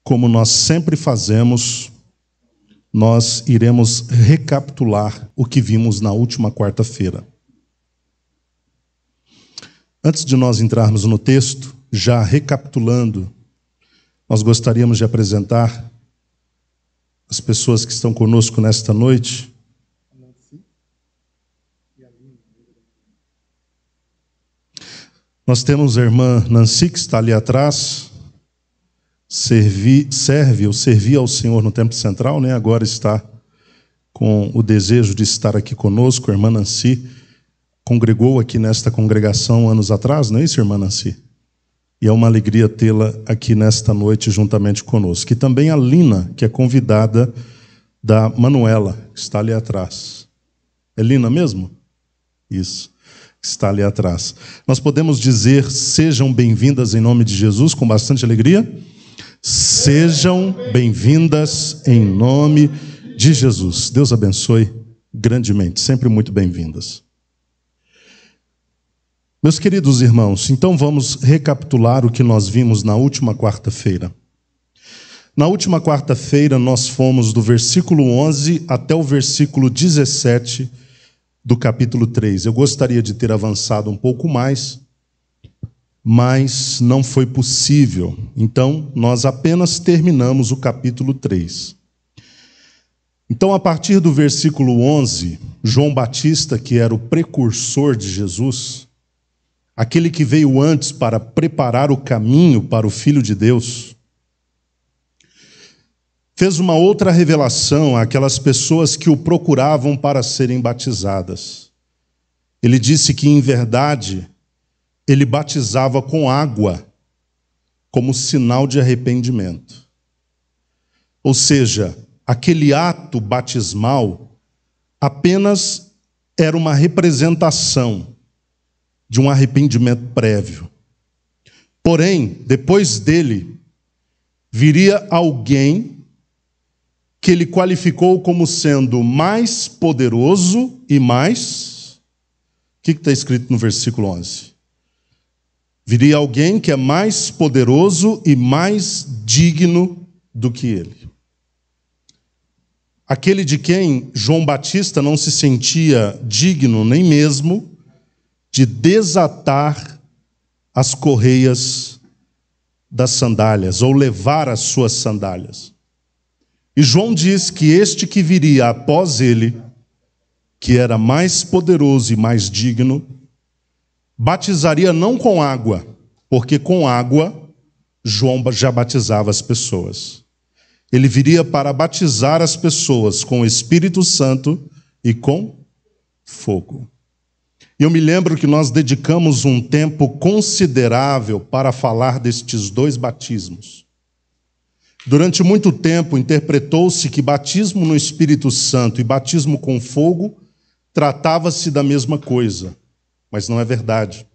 como nós sempre fazemos, nós iremos recapitular o que vimos na última quarta-feira. Antes de nós entrarmos no texto, já recapitulando, nós gostaríamos de apresentar as pessoas que estão conosco nesta noite. Nós temos a irmã Nancy, que está ali atrás, servia ao Senhor no Templo Central, né? Agora está com o desejo de estar aqui conosco. A irmã Nancy congregou aqui nesta congregação anos atrás, não é isso, irmã Nancy? E é uma alegria tê-la aqui nesta noite juntamente conosco. E também a Lina, que é convidada da Manuela, que está ali atrás. É Lina mesmo? Isso, que está ali atrás. Nós podemos dizer, sejam bem-vindas em nome de Jesus, com bastante alegria? Sejam bem-vindas em nome de Jesus. Deus abençoe grandemente, sempre muito bem-vindas. Meus queridos irmãos, então vamos recapitular o que nós vimos na última quarta-feira. Na última quarta-feira nós fomos do versículo 11 até o versículo 17 do capítulo 3. Eu gostaria de ter avançado um pouco mais, mas não foi possível. Então nós apenas terminamos o capítulo 3. Então, a partir do versículo 11, João Batista, que era o precursor de Jesus, aquele que veio antes para preparar o caminho para o Filho de Deus, fez uma outra revelação àquelas pessoas que o procuravam para serem batizadas. Ele disse que, em verdade, ele batizava com água como sinal de arrependimento. Ou seja, aquele ato batismal apenas era uma representação de um arrependimento prévio. Porém, depois dele, viria alguém que ele qualificou como sendo mais poderoso e mais... O que está escrito no versículo 11? Viria alguém que é mais poderoso e mais digno do que ele. Aquele de quem João Batista não se sentia digno nem mesmo de desatar as correias das sandálias, ou levar as suas sandálias. E João diz que este que viria após ele, que era mais poderoso e mais digno, batizaria não com água, porque com água João já batizava as pessoas. Ele viria para batizar as pessoas com o Espírito Santo e com fogo. E eu me lembro que nós dedicamos um tempo considerável para falar destes dois batismos. Durante muito tempo interpretou-se que batismo no Espírito Santo e batismo com fogo tratava-se da mesma coisa, mas não é verdade.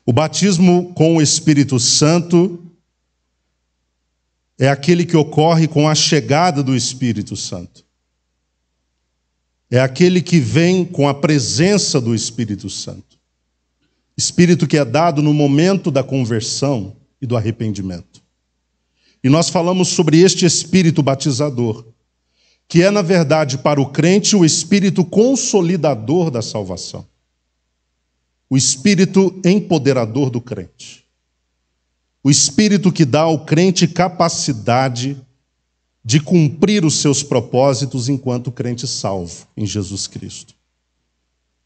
O batismo com o Espírito Santo é aquele que ocorre com a chegada do Espírito Santo. É aquele que vem com a presença do Espírito Santo. Espírito que é dado no momento da conversão e do arrependimento. E nós falamos sobre este Espírito batizador, que é, na verdade, para o crente, o Espírito consolidador da salvação. O Espírito empoderador do crente. O Espírito que dá ao crente capacidade de cumprir os seus propósitos enquanto crente salvo em Jesus Cristo.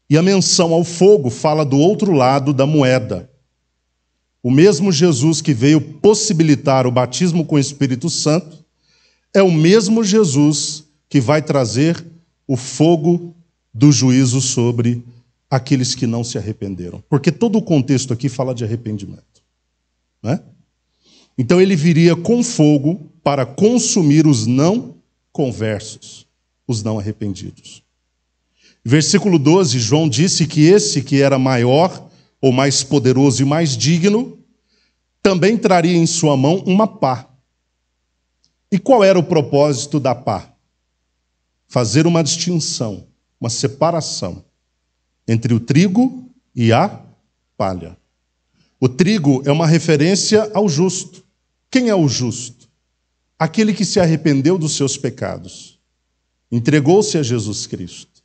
E a menção ao fogo fala do outro lado da moeda. O mesmo Jesus que veio possibilitar o batismo com o Espírito Santo é o mesmo Jesus que vai trazer o fogo do juízo sobre aqueles que não se arrependeram. Porque todo o contexto aqui fala de arrependimento, não é? Então ele viria com fogo para consumir os não conversos, os não arrependidos. Versículo 12, João disse que esse que era maior, ou mais poderoso e mais digno, também traria em sua mão uma pá. E qual era o propósito da pá? Fazer uma distinção, uma separação entre o trigo e a palha. O trigo é uma referência ao justo. Quem é o justo? Aquele que se arrependeu dos seus pecados, entregou-se a Jesus Cristo,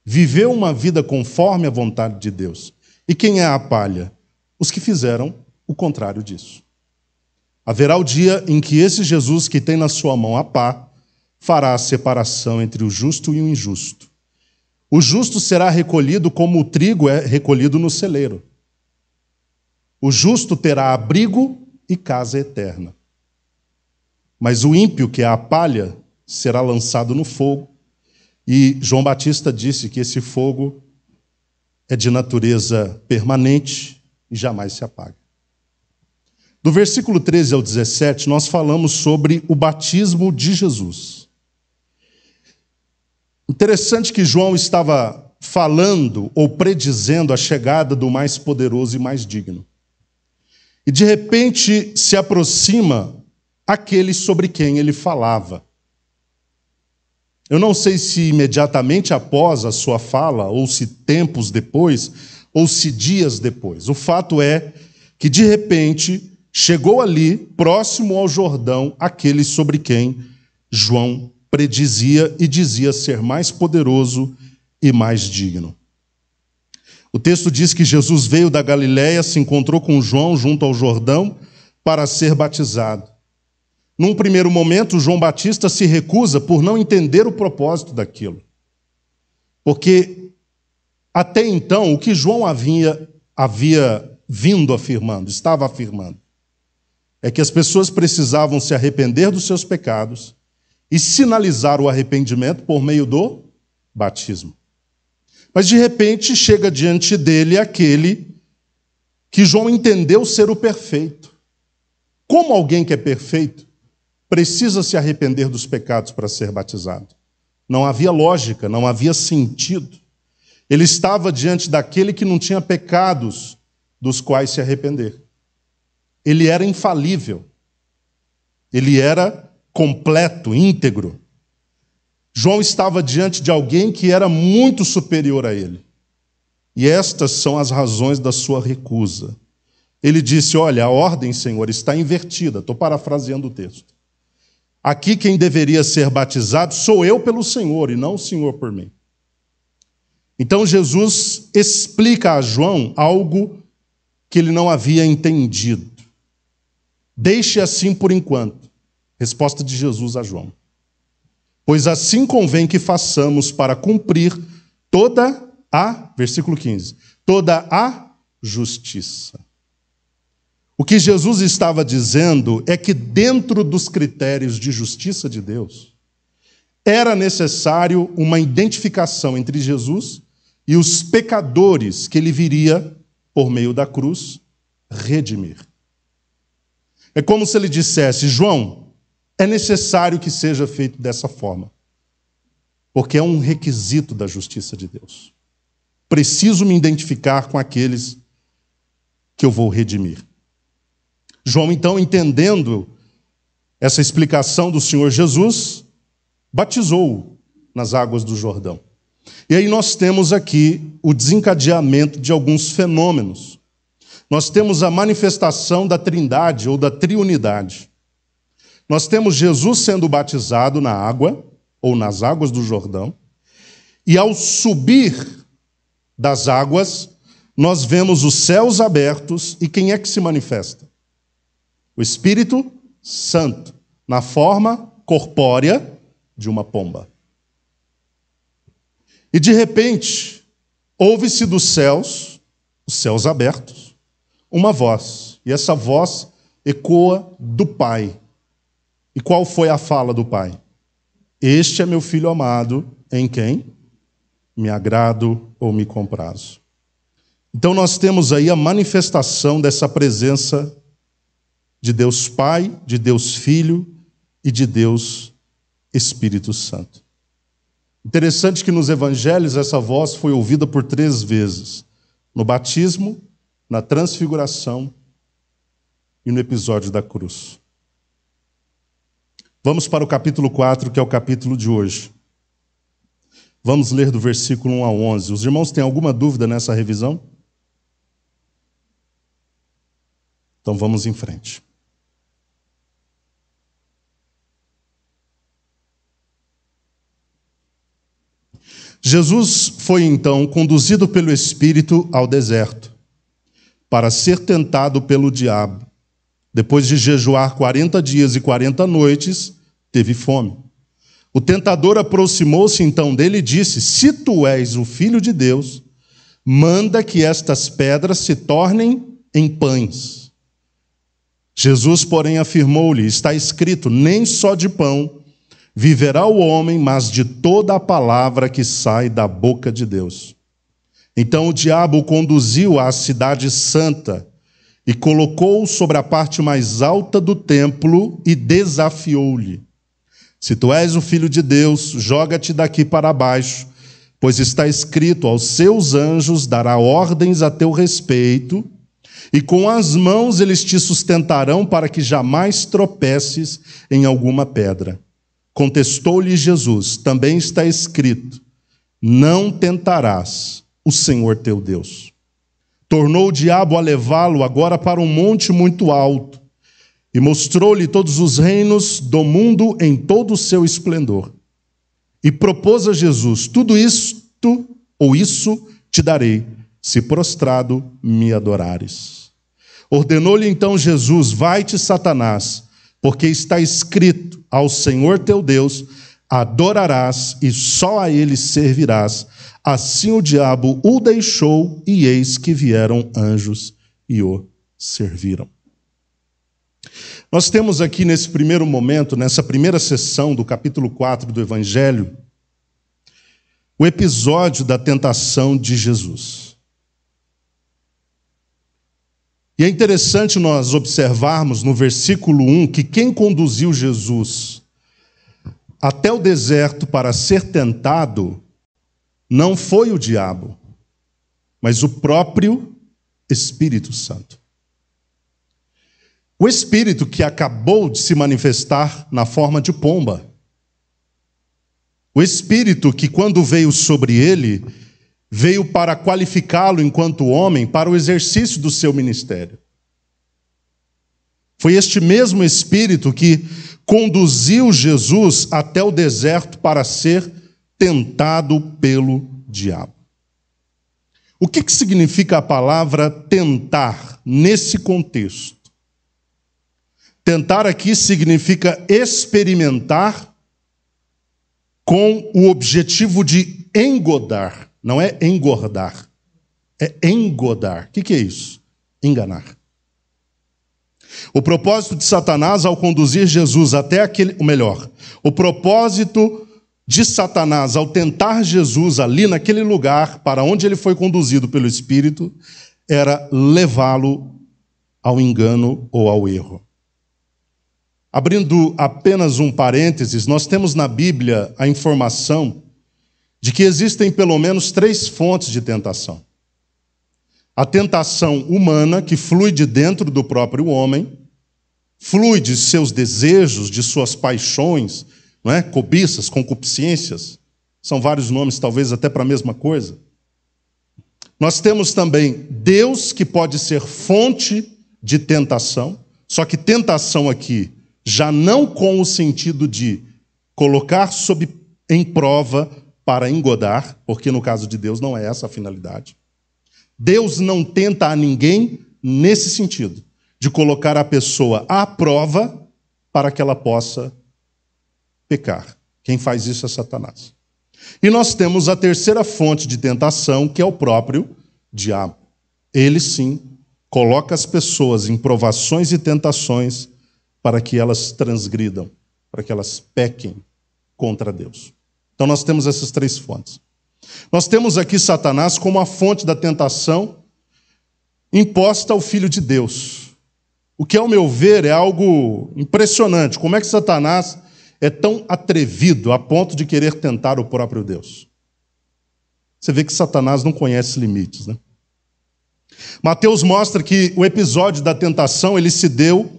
viveu uma vida conforme a vontade de Deus. E quem é a palha? Os que fizeram o contrário disso. Haverá o dia em que esse Jesus que tem na sua mão a pá fará a separação entre o justo e o injusto. O justo será recolhido como o trigo é recolhido no celeiro. O justo terá abrigo e casa eterna. Mas o ímpio, que é a palha, será lançado no fogo. E João Batista disse que esse fogo é de natureza permanente e jamais se apaga. Do versículo 13 ao 17, nós falamos sobre o batismo de Jesus. Interessante que João estava falando ou predizendo a chegada do mais poderoso e mais digno. E de repente se aproxima aquele sobre quem ele falava. Eu não sei se imediatamente após a sua fala, ou se tempos depois, ou se dias depois. O fato é que, de repente, chegou ali, próximo ao Jordão, aquele sobre quem João predizia e dizia ser mais poderoso e mais digno. O texto diz que Jesus veio da Galiléia, se encontrou com João junto ao Jordão para ser batizado. Num primeiro momento, João Batista se recusa por não entender o propósito daquilo. Porque até então, o que João havia vindo afirmando, estava afirmando, é que as pessoas precisavam se arrepender dos seus pecados e sinalizar o arrependimento por meio do batismo. Mas, de repente, chega diante dele aquele que João entendeu ser o perfeito. Como alguém que é perfeito precisa se arrepender dos pecados para ser batizado? Não havia lógica, não havia sentido. Ele estava diante daquele que não tinha pecados dos quais se arrepender. Ele era infalível. Ele era completo, íntegro. João estava diante de alguém que era muito superior a ele. E estas são as razões da sua recusa. Ele disse, olha, a ordem, Senhor, está invertida. Estou parafraseando o texto. Aqui quem deveria ser batizado sou eu pelo Senhor e não o Senhor por mim. Então Jesus explica a João algo que ele não havia entendido. Deixe assim por enquanto. Resposta de Jesus a João. Pois assim convém que façamos para cumprir toda a, versículo 15, toda a justiça. O que Jesus estava dizendo é que dentro dos critérios de justiça de Deus, era necessário uma identificação entre Jesus e os pecadores que ele viria, por meio da cruz, redimir. É como se ele dissesse, João, é necessário que seja feito dessa forma, porque é um requisito da justiça de Deus. Preciso me identificar com aqueles que eu vou redimir. João, então, entendendo essa explicação do Senhor Jesus, batizou-o nas águas do Jordão. E aí nós temos aqui o desencadeamento de alguns fenômenos. Nós temos a manifestação da Trindade ou da Triunidade. Nós temos Jesus sendo batizado na água, ou nas águas do Jordão, e ao subir das águas, nós vemos os céus abertos, e quem é que se manifesta? O Espírito Santo, na forma corpórea de uma pomba. E de repente, ouve-se dos céus, os céus abertos, uma voz. E essa voz ecoa do Pai. E qual foi a fala do Pai? Este é meu filho amado, em quem me agrado ou me comprazo. Então nós temos aí a manifestação dessa presença de Deus Pai, de Deus Filho e de Deus Espírito Santo. Interessante que nos evangelhos essa voz foi ouvida por 3 vezes. No batismo, na transfiguração e no episódio da cruz. Vamos para o capítulo 4, que é o capítulo de hoje. Vamos ler do versículo 1 a 11. Os irmãos têm alguma dúvida nessa revisão? Então vamos em frente. Jesus foi então conduzido pelo Espírito ao deserto para ser tentado pelo diabo. Depois de jejuar 40 dias e 40 noites, teve fome. O tentador aproximou-se então dele e disse: se tu és o Filho de Deus, manda que estas pedras se tornem em pães. Jesus, porém, afirmou-lhe: está escrito, nem só de pão viverá o homem, mas de toda a palavra que sai da boca de Deus. Então o diabo o conduziu à cidade santa e colocou-o sobre a parte mais alta do templo e desafiou-lhe: se tu és o Filho de Deus, joga-te daqui para baixo, pois está escrito, aos seus anjos dará ordens a teu respeito, e com as mãos eles te sustentarão para que jamais tropeces em alguma pedra. Contestou-lhe Jesus: também está escrito, não tentarás o Senhor teu Deus. Tornou o diabo a levá-lo agora para um monte muito alto e mostrou-lhe todos os reinos do mundo em todo o seu esplendor. E propôs a Jesus: tudo isto ou isso te darei, se prostrado me adorares. Ordenou-lhe então Jesus: vai-te, Satanás, porque está escrito, ao Senhor teu Deus adorarás e só a ele servirás. Assim o diabo o deixou, e eis que vieram anjos e o serviram. Nós temos aqui nesse primeiro momento, nessa primeira sessão do capítulo 4 do Evangelho, o episódio da tentação de Jesus. E é interessante nós observarmos no versículo 1 que quem conduziu Jesus até o deserto para ser tentado não foi o diabo, mas o próprio Espírito Santo. O Espírito que acabou de se manifestar na forma de pomba. O Espírito que, quando veio sobre ele, veio para qualificá-lo enquanto homem para o exercício do seu ministério. Foi este mesmo Espírito que conduziu Jesus até o deserto para ser tentado pelo diabo. O que significa a palavra tentar nesse contexto? Tentar aqui significa experimentar com o objetivo de engodar. Não é engordar, é engodar. O que é isso? Enganar. O propósito de Satanás ao conduzir Jesus até o propósito de Satanás ao tentar Jesus ali naquele lugar para onde ele foi conduzido pelo Espírito era levá-lo ao engano ou ao erro. Abrindo apenas um parênteses, nós temos na Bíblia a informação de que existem pelo menos 3 fontes de tentação. A tentação humana, que flui de dentro do próprio homem, flui de seus desejos, de suas paixões, não é? Cobiças, concupiscências, são vários nomes, talvez até para a mesma coisa. Nós temos também Deus, que pode ser fonte de tentação, só que tentação aqui já não com o sentido de colocar em prova para engodar, porque no caso de Deus não é essa a finalidade. Deus não tenta a ninguém nesse sentido, de colocar a pessoa à prova para que ela possa pecar. Quem faz isso é Satanás. E nós temos a terceira fonte de tentação, que é o próprio diabo. Ele sim coloca as pessoas em provações e tentações para que elas transgridam, para que elas pequem contra Deus. Então nós temos essas 3 fontes. Nós temos aqui Satanás como a fonte da tentação imposta ao Filho de Deus. O que, ao meu ver, é algo impressionante. Como é que Satanás é tão atrevido a ponto de querer tentar o próprio Deus? Você vê que Satanás não conhece limites, né? Mateus mostra que o episódio da tentação ele se deu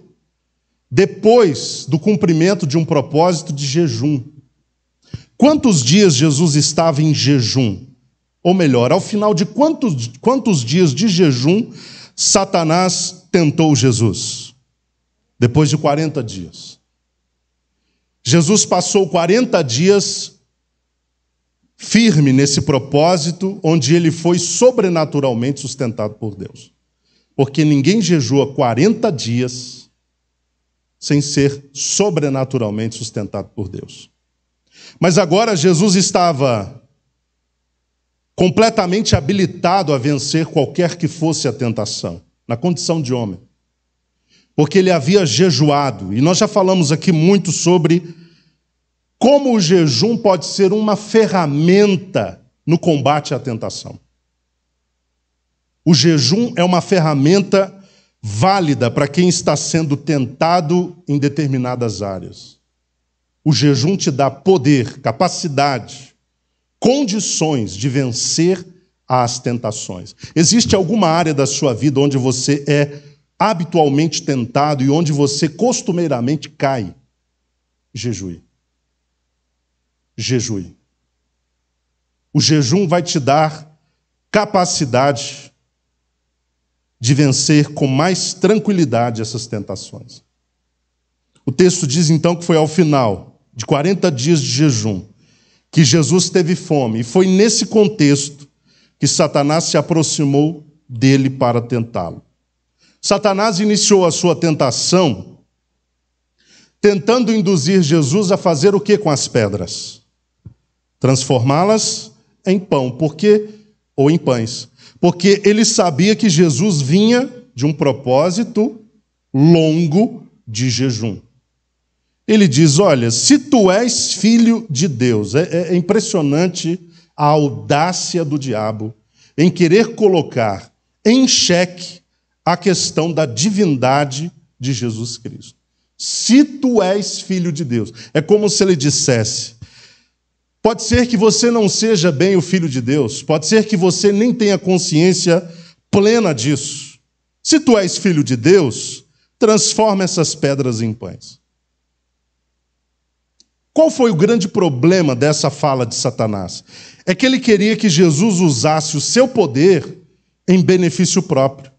depois do cumprimento de um propósito de jejum. Quantos dias Jesus estava em jejum? Ou melhor, ao final de quantos dias de jejum Satanás tentou Jesus? Depois de 40 dias. Jesus passou 40 dias firme nesse propósito, onde ele foi sobrenaturalmente sustentado por Deus. Porque ninguém jejua 40 dias sem ser sobrenaturalmente sustentado por Deus. Mas agora Jesus estava completamente habilitado a vencer qualquer que fosse a tentação, na condição de homem. Porque ele havia jejuado, e nós já falamos aqui muito sobre como o jejum pode ser uma ferramenta no combate à tentação. O jejum é uma ferramenta válida para quem está sendo tentado em determinadas áreas. O jejum te dá poder, capacidade, condições de vencer as tentações. Existe alguma área da sua vida onde você é habitualmente tentado e onde você costumeiramente cai? Jejue. Jejue. O jejum vai te dar capacidade de vencer com mais tranquilidade essas tentações. O texto diz então que foi ao final de 40 dias de jejum que Jesus teve fome, e foi nesse contexto que Satanás se aproximou dele para tentá-lo. Satanás iniciou a sua tentação tentando induzir Jesus a fazer o que com as pedras? Transformá-las em pão, ou em pães. Porque ele sabia que Jesus vinha de um propósito longo de jejum. Ele diz, olha, se tu és filho de Deus, é impressionante a audácia do diabo em querer colocar em xeque a questão da divindade de Jesus Cristo. Se tu és filho de Deus, é como se ele dissesse, pode ser que você não seja bem o filho de Deus, pode ser que você nem tenha consciência plena disso. Se tu és filho de Deus, transforma essas pedras em pães. Qual foi o grande problema dessa fala de Satanás? É que ele queria que Jesus usasse o seu poder em benefício próprio.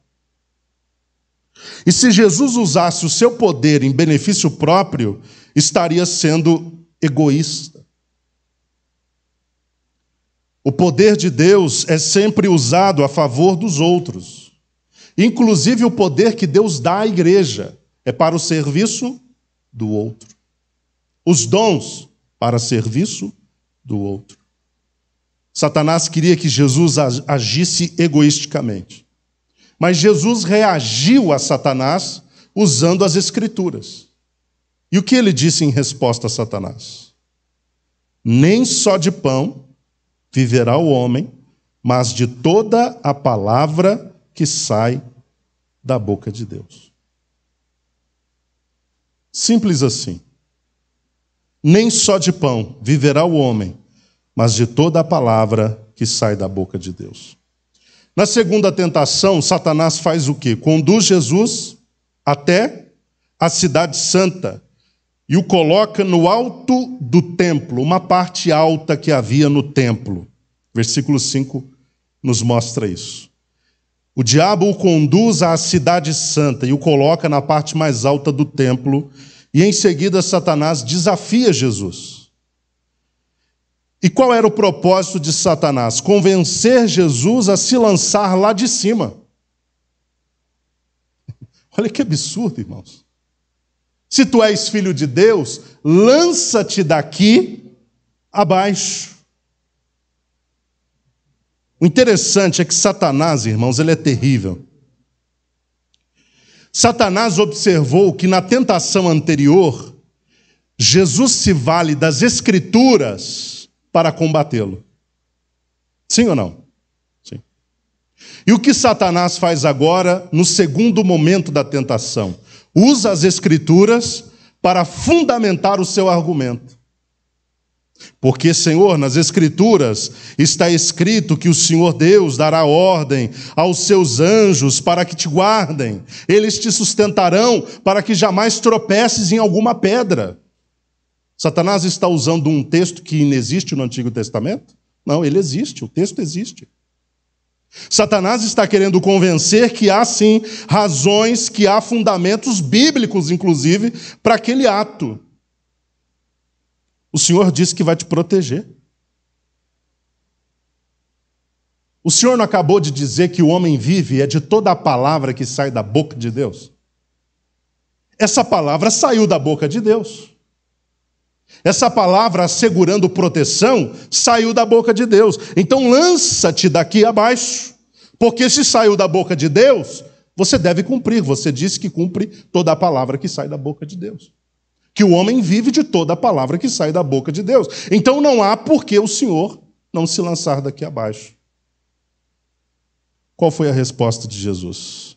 E se Jesus usasse o seu poder em benefício próprio, estaria sendo egoísta. O poder de Deus é sempre usado a favor dos outros. Inclusive o poder que Deus dá à igreja é para o serviço do outro. Os dons para serviço do outro. Satanás queria que Jesus agisse egoisticamente. Mas Jesus reagiu a Satanás usando as Escrituras. E o que ele disse em resposta a Satanás? Nem só de pão viverá o homem, mas de toda a palavra que sai da boca de Deus. Simples assim. Nem só de pão viverá o homem, mas de toda a palavra que sai da boca de Deus. Na segunda tentação, Satanás faz o quê? Conduz Jesus até a cidade santa e o coloca no alto do templo, uma parte alta que havia no templo. Versículo 5 nos mostra isso. O diabo o conduz à cidade santa e o coloca na parte mais alta do templo, e em seguida Satanás desafia Jesus. E qual era o propósito de Satanás? Convencer Jesus a se lançar lá de cima. Olha que absurdo, irmãos. Se tu és filho de Deus, lança-te daqui abaixo. O interessante é que Satanás, irmãos, ele é terrível. Satanás observou que na tentação anterior, Jesus se vale das Escrituras para combatê-lo. Sim ou não? Sim. E o que Satanás faz agora, no segundo momento da tentação? Usa as Escrituras para fundamentar o seu argumento. Porque, Senhor, nas Escrituras está escrito que o Senhor Deus dará ordem aos seus anjos para que te guardem. Eles te sustentarão para que jamais tropeces em alguma pedra. Satanás está usando um texto que inexiste no Antigo Testamento? Não, ele existe, o texto existe. Satanás está querendo convencer que há, sim, razões, que há fundamentos bíblicos, inclusive, para aquele ato. O Senhor disse que vai te proteger. O Senhor não acabou de dizer que o homem vive é de toda a palavra que sai da boca de Deus? Essa palavra saiu da boca de Deus. Essa palavra assegurando proteção saiu da boca de Deus. Então lança-te daqui abaixo, porque se saiu da boca de Deus, você deve cumprir. Você disse que cumpre toda a palavra que sai da boca de Deus. Que o homem vive de toda a palavra que sai da boca de Deus. Então não há por que o Senhor não se lançar daqui abaixo. Qual foi a resposta de Jesus?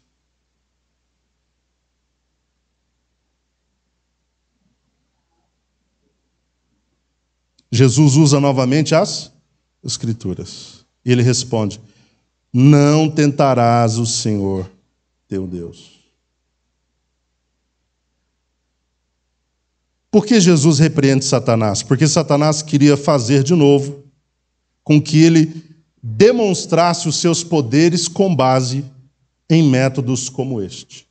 Jesus usa novamente as Escrituras. E ele responde: não tentarás o Senhor teu Deus. Por que Jesus repreende Satanás? Porque Satanás queria fazer de novo com que ele demonstrasse os seus poderes com base em métodos como este.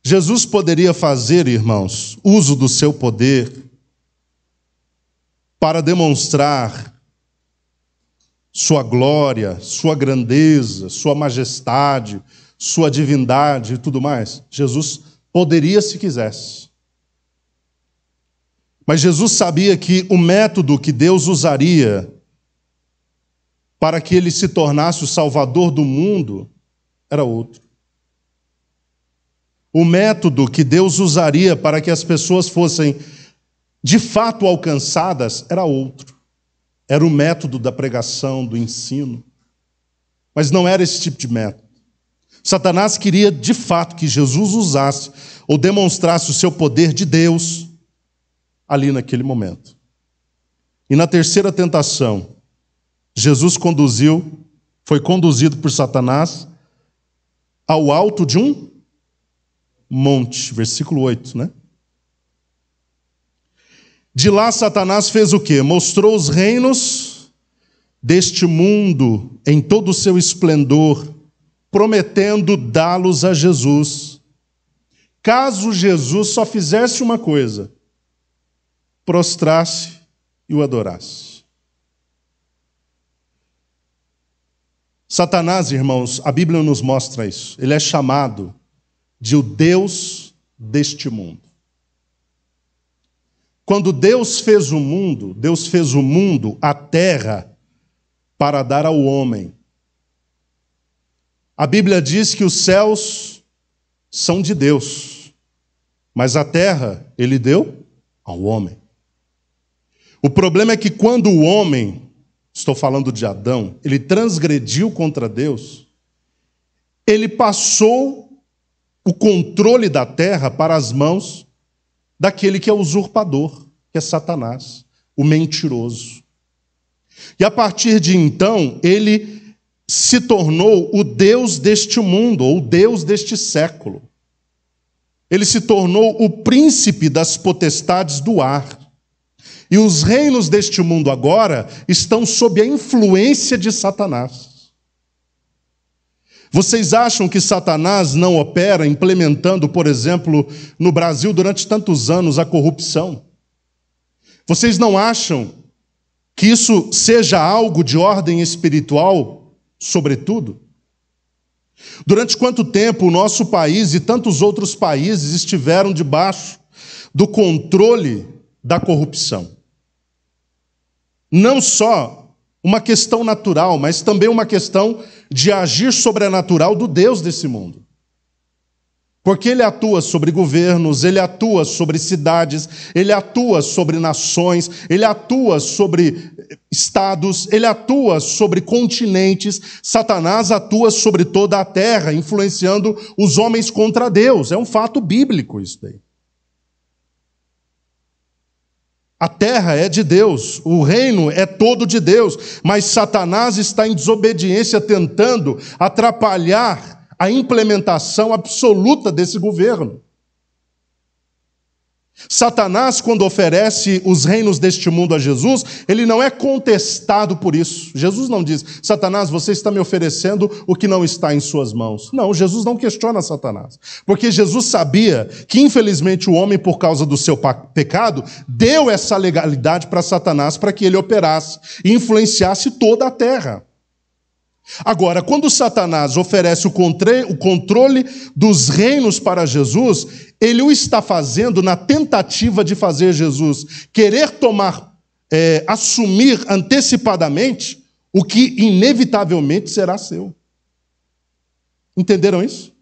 Jesus poderia fazer, irmãos, uso do seu poder para demonstrar sua glória, sua grandeza, sua majestade, sua divindade e tudo mais. Jesus poderia se quisesse. Mas Jesus sabia que o método que Deus usaria para que ele se tornasse o Salvador do mundo era outro. O método que Deus usaria para que as pessoas fossem de fato alcançadas era outro. Era o método da pregação, do ensino. Mas não era esse tipo de método. Satanás queria de fato que Jesus usasse ou demonstrasse o seu poder de Deus ali naquele momento. E na terceira tentação, Jesus foi conduzido por Satanás ao alto de um monte, versículo 8, né? De lá Satanás fez o quê? Mostrou os reinos deste mundo em todo o seu esplendor, prometendo dá-los a Jesus, caso Jesus só fizesse uma coisa: prostrasse e o adorasse. Satanás, irmãos, a Bíblia nos mostra isso. Ele é chamado de o Deus deste mundo. Quando Deus fez o mundo, a terra, para dar ao homem. A Bíblia diz que os céus são de Deus, mas a terra ele deu ao homem. O problema é que quando o homem, estou falando de Adão, ele transgrediu contra Deus, ele passou o controle da terra para as mãos daquele que é usurpador, que é Satanás, o mentiroso. E a partir de então, ele se tornou o Deus deste mundo, ou o Deus deste século. Ele se tornou o príncipe das potestades do ar. E os reinos deste mundo agora estão sob a influência de Satanás. Vocês acham que Satanás não opera implementando, por exemplo, no Brasil durante tantos anos a corrupção? Vocês não acham que isso seja algo de ordem espiritual, sobretudo? Durante quanto tempo o nosso país e tantos outros países estiveram debaixo do controle da corrupção? Não só uma questão natural, mas também uma questão de agir sobrenatural do Deus desse mundo. Porque ele atua sobre governos, ele atua sobre cidades, ele atua sobre nações, ele atua sobre estados, ele atua sobre continentes. Satanás atua sobre toda a terra, influenciando os homens contra Deus. É um fato bíblico isso daí. A terra é de Deus, o reino é todo de Deus, mas Satanás está em desobediência, tentando atrapalhar a implementação absoluta desse governo. Satanás, quando oferece os reinos deste mundo a Jesus, ele não é contestado por isso. Jesus não diz: Satanás, você está me oferecendo o que não está em suas mãos. Não, Jesus não questiona Satanás. Porque Jesus sabia que, infelizmente, o homem, por causa do seu pecado, deu essa legalidade para Satanás para que ele operasse e influenciasse toda a terra. Agora, quando Satanás oferece o controle dos reinos para Jesus, ele o está fazendo na tentativa de fazer Jesus querer assumir antecipadamente o que inevitavelmente será seu. Entenderam isso?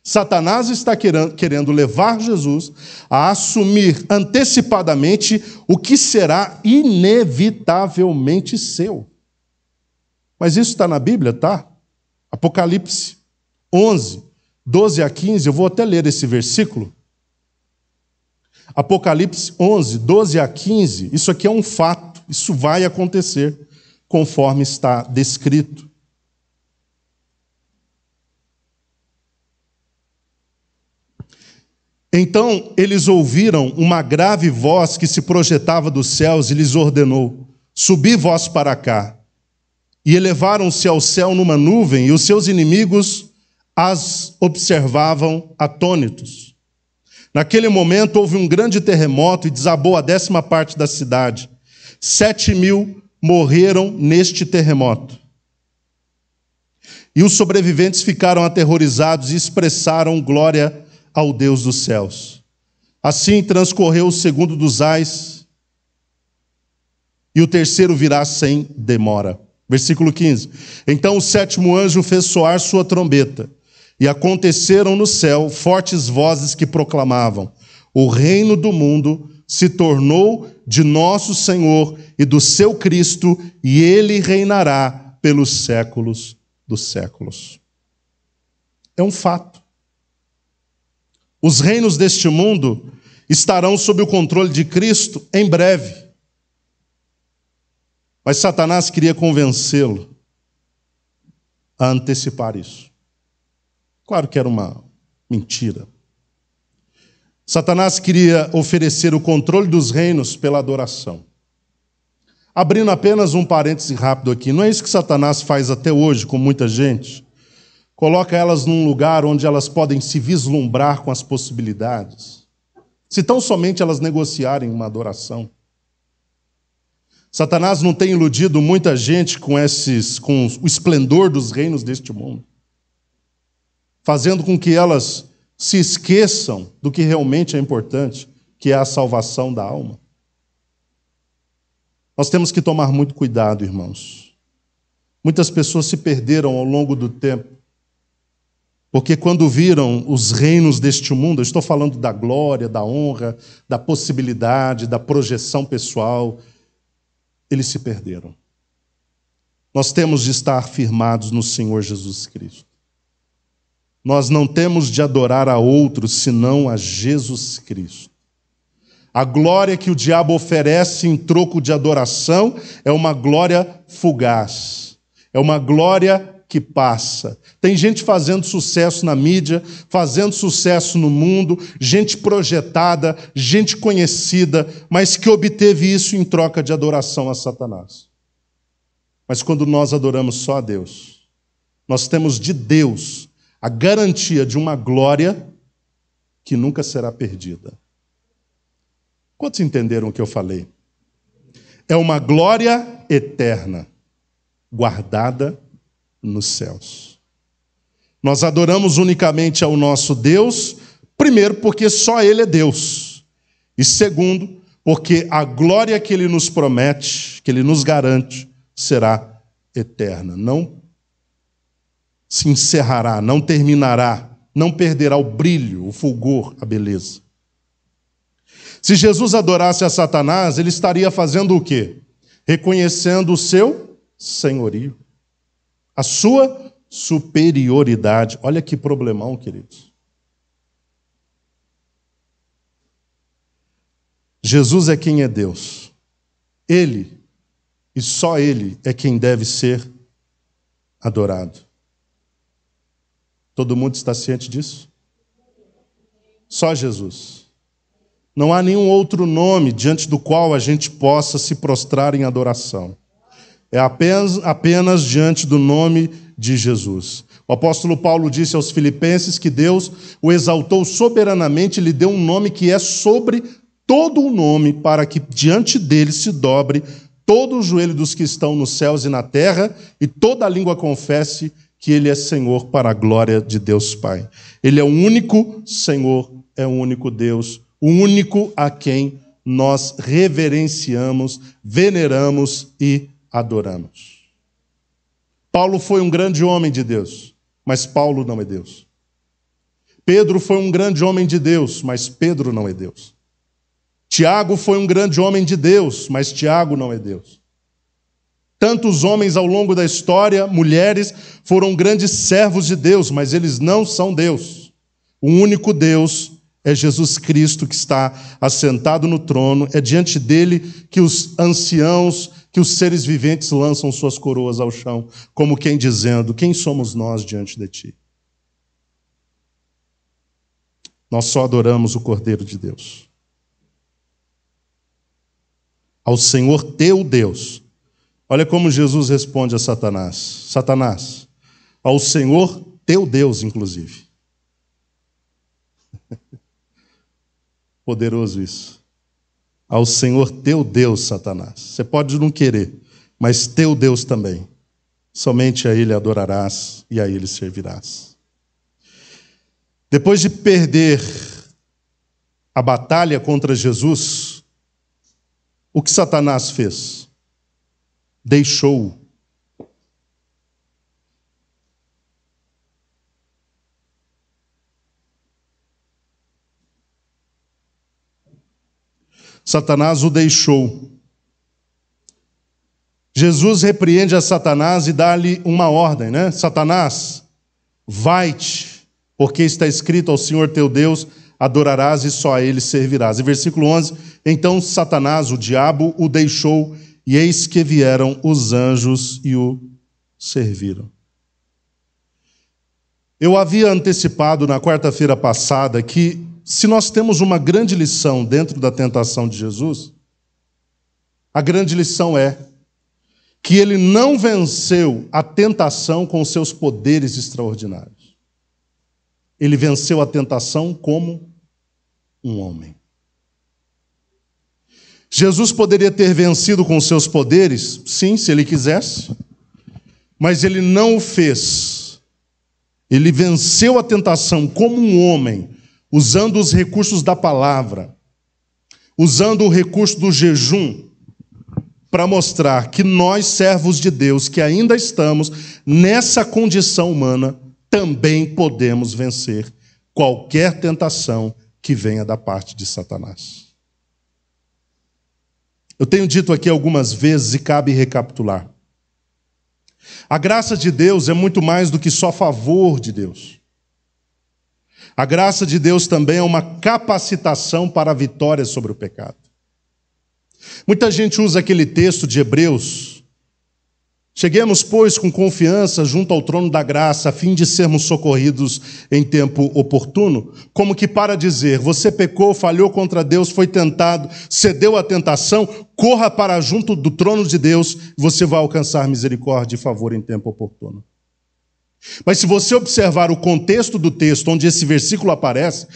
Satanás está querendo levar Jesus a assumir antecipadamente o que será inevitavelmente seu. Mas isso está na Bíblia, tá? Apocalipse 11, 12 a 15, eu vou até ler esse versículo. Apocalipse 11, 12 a 15, isso aqui é um fato, isso vai acontecer, conforme está descrito. Então eles ouviram uma grave voz que se projetava dos céus e lhes ordenou: subi vós para cá. E elevaram-se ao céu numa nuvem, e os seus inimigos as observavam atônitos. Naquele momento houve um grande terremoto e desabou a 10ª parte da cidade. 7.000 morreram neste terremoto. E os sobreviventes ficaram aterrorizados e expressaram glória ao Deus dos céus. Assim transcorreu o segundo dos ais, e o terceiro virá sem demora. Versículo 15. Então o 7º anjo fez soar sua trombeta, e aconteceram no céu fortes vozes que proclamavam: o reino do mundo se tornou de nosso Senhor e do seu Cristo, e ele reinará pelos séculos dos séculos. É um fato. Os reinos deste mundo estarão sob o controle de Cristo em breve. Mas Satanás queria convencê-lo a antecipar isso. Claro que era uma mentira. Satanás queria oferecer o controle dos reinos pela adoração. Abrindo apenas um parêntese rápido aqui, não é isso que Satanás faz até hoje com muita gente? Coloca elas num lugar onde elas podem se vislumbrar com as possibilidades. Se tão somente elas negociarem uma adoração. Satanás não tem iludido muita gente com o esplendor dos reinos deste mundo, fazendo com que elas se esqueçam do que realmente é importante, que é a salvação da alma. Nós temos que tomar muito cuidado, irmãos. Muitas pessoas se perderam ao longo do tempo, porque quando viram os reinos deste mundo, eu estou falando da glória, da honra, da possibilidade, da projeção pessoal, eles se perderam. Nós temos de estar firmados no Senhor Jesus Cristo. Nós não temos de adorar a outros senão a Jesus Cristo. A glória que o diabo oferece em troco de adoração é uma glória fugaz. É uma glória que passa. Tem gente fazendo sucesso na mídia, fazendo sucesso no mundo, gente projetada, gente conhecida, mas que obteve isso em troca de adoração a Satanás. Mas quando nós adoramos só a Deus, nós temos de Deus a garantia de uma glória que nunca será perdida. Quantos entenderam o que eu falei? É uma glória eterna, guardada nos céus. Nós adoramos unicamente ao nosso Deus, primeiro, porque só Ele é Deus. E segundo, porque a glória que Ele nos promete, que Ele nos garante, será eterna. Não se encerrará, não terminará, não perderá o brilho, o fulgor, a beleza. Se Jesus adorasse a Satanás, ele estaria fazendo o quê? Reconhecendo o seu senhorio, a sua superioridade. Olha que problemão, queridos. Jesus é quem é Deus. Ele, e só Ele, é quem deve ser adorado. Todo mundo está ciente disso? Só Jesus. Não há nenhum outro nome diante do qual a gente possa se prostrar em adoração. É apenas diante do nome de Jesus. O apóstolo Paulo disse aos Filipenses que Deus o exaltou soberanamente e lhe deu um nome que é sobre todo o nome, para que diante dele se dobre todo o joelho dos que estão nos céus e na terra, e toda a língua confesse que Ele é Senhor, para a glória de Deus Pai. Ele é o único Senhor, é o único Deus, o único a quem nós reverenciamos, veneramos e adoramos. Paulo foi um grande homem de Deus, mas Paulo não é Deus. Pedro foi um grande homem de Deus, mas Pedro não é Deus. Tiago foi um grande homem de Deus, mas Tiago não é Deus. Tantos homens ao longo da história, mulheres, foram grandes servos de Deus, mas eles não são Deus. O único Deus é Jesus Cristo, que está assentado no trono. É diante dele que os anciãos, que os seres viventes lançam suas coroas ao chão, como quem dizendo: quem somos nós diante de ti? Nós só adoramos o Cordeiro de Deus. Ao Senhor teu Deus. Olha como Jesus responde a Satanás. Satanás, ao Senhor teu Deus, inclusive. Poderoso isso. Ao Senhor teu Deus, Satanás. Você pode não querer, mas teu Deus também. Somente a Ele adorarás e a Ele servirás. Depois de perder a batalha contra Jesus, o que Satanás fez? Deixou-o. Satanás o deixou. Jesus repreende a Satanás e dá-lhe uma ordem, né? Satanás, vai-te, porque está escrito: ao Senhor teu Deus adorarás e só a Ele servirás. E versículo 11, então Satanás, o diabo, o deixou, e eis que vieram os anjos e o serviram. Eu havia antecipado na quarta-feira passada que, se nós temos uma grande lição dentro da tentação de Jesus, a grande lição é que ele não venceu a tentação com seus poderes extraordinários. Ele venceu a tentação como um homem. Jesus poderia ter vencido com seus poderes, sim, se ele quisesse, mas ele não o fez. Ele venceu a tentação como um homem, usando os recursos da palavra, usando o recurso do jejum, para mostrar que nós, servos de Deus, que ainda estamos nessa condição humana, também podemos vencer qualquer tentação que venha da parte de Satanás. Eu tenho dito aqui algumas vezes e cabe recapitular. A graça de Deus é muito mais do que só favor de Deus. A graça de Deus também é uma capacitação para a vitória sobre o pecado. Muita gente usa aquele texto de Hebreus: cheguemos, pois, com confiança junto ao trono da graça, a fim de sermos socorridos em tempo oportuno, como que para dizer: você pecou, falhou contra Deus, foi tentado, cedeu à tentação, corra para junto do trono de Deus, e você vai alcançar misericórdia e favor em tempo oportuno. Mas se você observar o contexto do texto onde esse versículo aparece,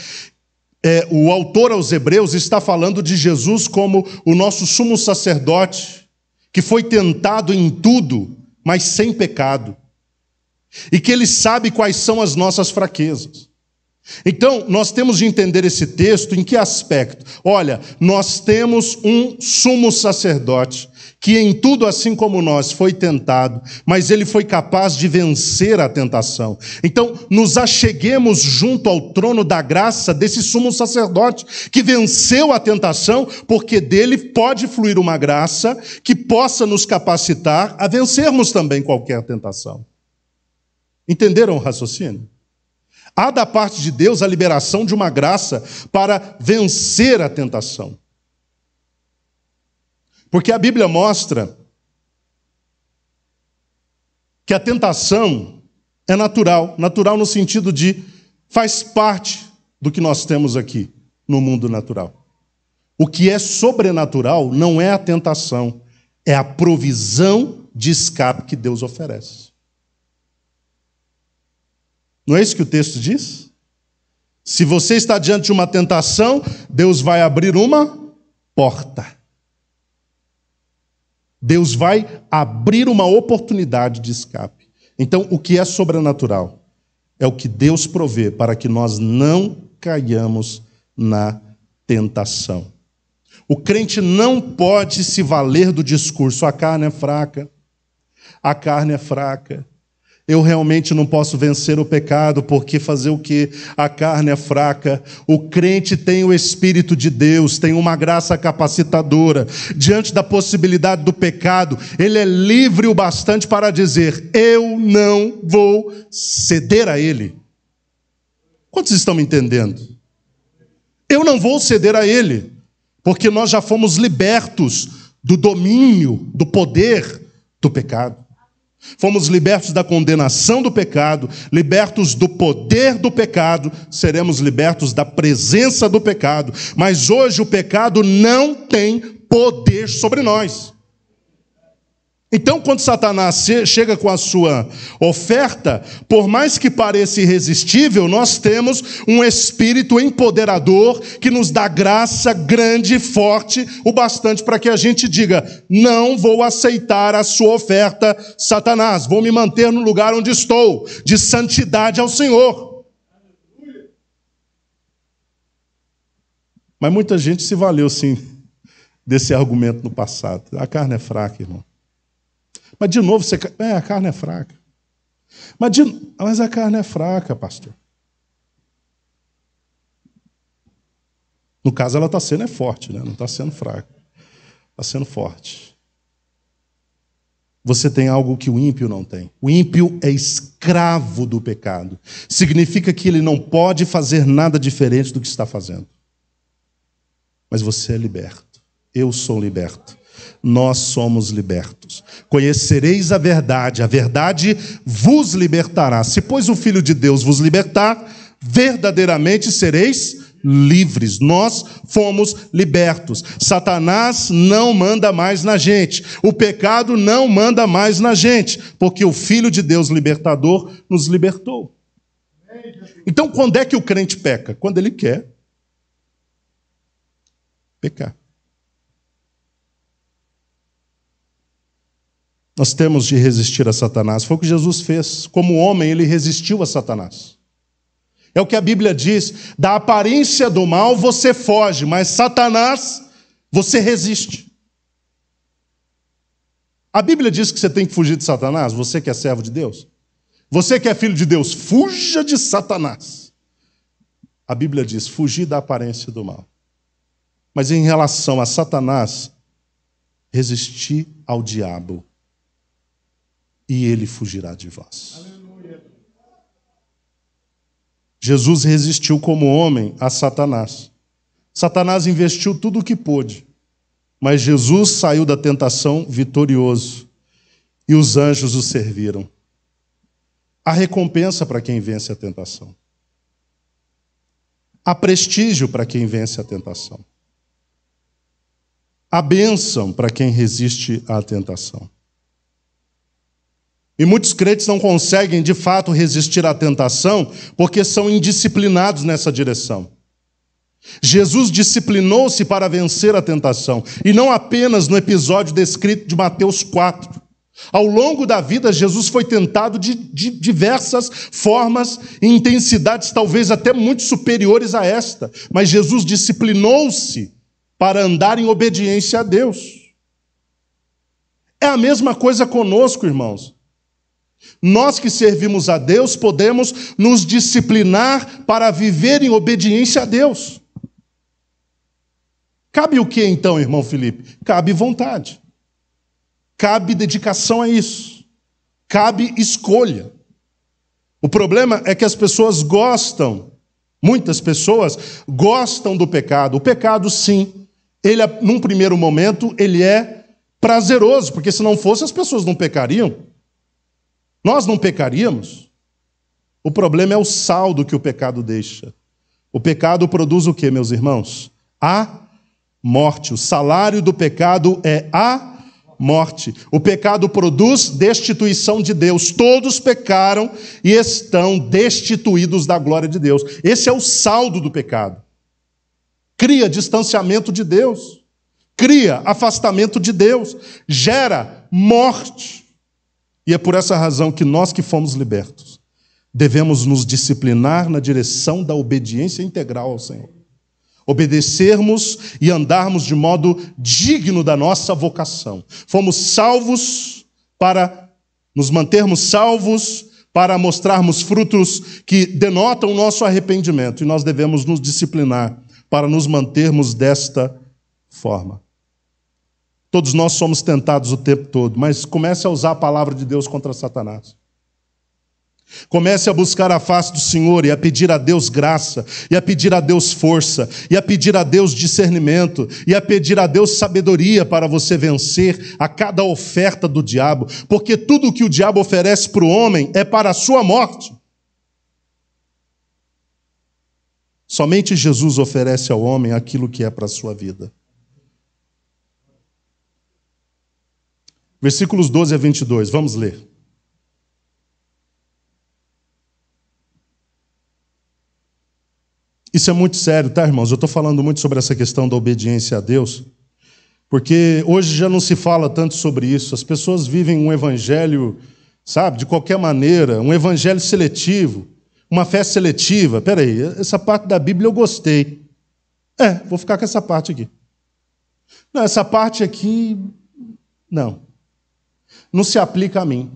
o autor aos Hebreus está falando de Jesus como o nosso sumo sacerdote, que foi tentado em tudo, mas sem pecado, e que ele sabe quais são as nossas fraquezas. Então, nós temos de entender esse texto em que aspecto? Olha, nós temos um sumo sacerdote que em tudo, assim como nós, foi tentado, mas ele foi capaz de vencer a tentação. Então, nos acheguemos junto ao trono da graça desse sumo sacerdote que venceu a tentação, porque dele pode fluir uma graça que possa nos capacitar a vencermos também qualquer tentação. Entenderam o raciocínio? Há da parte de Deus a liberação de uma graça para vencer a tentação. Porque a Bíblia mostra que a tentação é natural. Natural no sentido de faz parte do que nós temos aqui no mundo natural. O que é sobrenatural não é a tentação, é a provisão de escape que Deus oferece. Não é isso que o texto diz? Se você está diante de uma tentação, Deus vai abrir uma porta. Deus vai abrir uma oportunidade de escape. Então, o que é sobrenatural é o que Deus provê para que nós não caiamos na tentação. O crente não pode se valer do discurso: a carne é fraca, a carne é fraca. Eu realmente não posso vencer o pecado, porque fazer o quê? A carne é fraca. O crente tem o Espírito de Deus, tem uma graça capacitadora. Diante da possibilidade do pecado, ele é livre o bastante para dizer: eu não vou ceder a ele. Quantos estão me entendendo? Eu não vou ceder a ele, porque nós já fomos libertos do domínio, do poder do pecado. Fomos libertos da condenação do pecado, libertos do poder do pecado, seremos libertos da presença do pecado. Mas hoje o pecado não tem poder sobre nós. Então, quando Satanás chega com a sua oferta, por mais que pareça irresistível, nós temos um espírito empoderador que nos dá graça grande e forte, o bastante para que a gente diga: não vou aceitar a sua oferta, Satanás, vou me manter no lugar onde estou, de santidade ao Senhor. Mas muita gente se valeu, sim, desse argumento no passado. A carne é fraca, irmão. Mas de novo, a carne é fraca. Mas a carne é fraca, pastor. No caso, ela está sendo forte, né? Não está sendo fraca. Está sendo forte. Você tem algo que o ímpio não tem. O ímpio é escravo do pecado. Significa que ele não pode fazer nada diferente do que está fazendo. Mas você é liberto. Eu sou liberto. Nós somos libertos. Conhecereis a verdade vos libertará. Se, pois, o Filho de Deus vos libertar, verdadeiramente sereis livres. Nós fomos libertos. Satanás não manda mais na gente. O pecado não manda mais na gente, porque o Filho de Deus libertador nos libertou. Então, quando é que o crente peca? Quando ele quer pecar. Nós temos de resistir a Satanás. Foi o que Jesus fez. Como homem, ele resistiu a Satanás. É o que a Bíblia diz: da aparência do mal você foge, mas Satanás você resiste. A Bíblia diz que você tem que fugir de Satanás, você que é servo de Deus. Você que é filho de Deus, fuja de Satanás. A Bíblia diz: fugir da aparência do mal. Mas em relação a Satanás, resistir ao diabo, e ele fugirá de vós. Aleluia. Jesus resistiu como homem a Satanás. Satanás investiu tudo o que pôde, mas Jesus saiu da tentação vitorioso, e os anjos o serviram. Há recompensa para quem vence a tentação. Há prestígio para quem vence a tentação. Há bênção para quem resiste à tentação. E muitos crentes não conseguem, de fato, resistir à tentação porque são indisciplinados nessa direção. Jesus disciplinou-se para vencer a tentação, e não apenas no episódio descrito de Mateus 4. Ao longo da vida, Jesus foi tentado de diversas formas e intensidades, talvez até muito superiores a esta, mas Jesus disciplinou-se para andar em obediência a Deus. É a mesma coisa conosco, irmãos. Nós que servimos a Deus podemos nos disciplinar para viver em obediência a Deus. Cabe o que então, irmão Felipe? Cabe vontade. Cabe dedicação a isso. Cabe escolha. O problema é que as pessoas gostam, muitas pessoas gostam do pecado. O pecado, sim, ele, num primeiro momento, ele é prazeroso, porque se não fosse, as pessoas não pecariam. Nós não pecaríamos. O problema é o saldo que o pecado deixa. O pecado produz o quê, meus irmãos? A morte. O salário do pecado é a morte. O pecado produz destituição de Deus. Todos pecaram e estão destituídos da glória de Deus. Esse é o saldo do pecado. Cria distanciamento de Deus. cria afastamento de Deus, gera morte. E é por essa razão que nós que fomos libertos, devemos nos disciplinar na direção da obediência integral ao Senhor. Obedecermos e andarmos de modo digno da nossa vocação. Fomos salvos para nos mantermos salvos, para mostrarmos frutos que denotam o nosso arrependimento. E nós devemos nos disciplinar para nos mantermos desta forma. Todos nós somos tentados o tempo todo, mas comece a usar a palavra de Deus contra Satanás. Comece a buscar a face do Senhor e a pedir a Deus graça, e a pedir a Deus força, e a pedir a Deus discernimento, e a pedir a Deus sabedoria para você vencer a cada oferta do diabo, porque tudo o que o diabo oferece para o homem é para a sua morte. Somente Jesus oferece ao homem aquilo que é para a sua vida. Versículos 12 a 22, vamos ler. Isso é muito sério, tá, irmãos? Eu estou falando muito sobre essa questão da obediência a Deus, porque hoje já não se fala tanto sobre isso. As pessoas vivem um evangelho, sabe, de qualquer maneira, um evangelho seletivo, uma fé seletiva. Peraí, essa parte da Bíblia eu gostei. Vou ficar com essa parte aqui. Não, essa parte aqui, não se aplica a mim.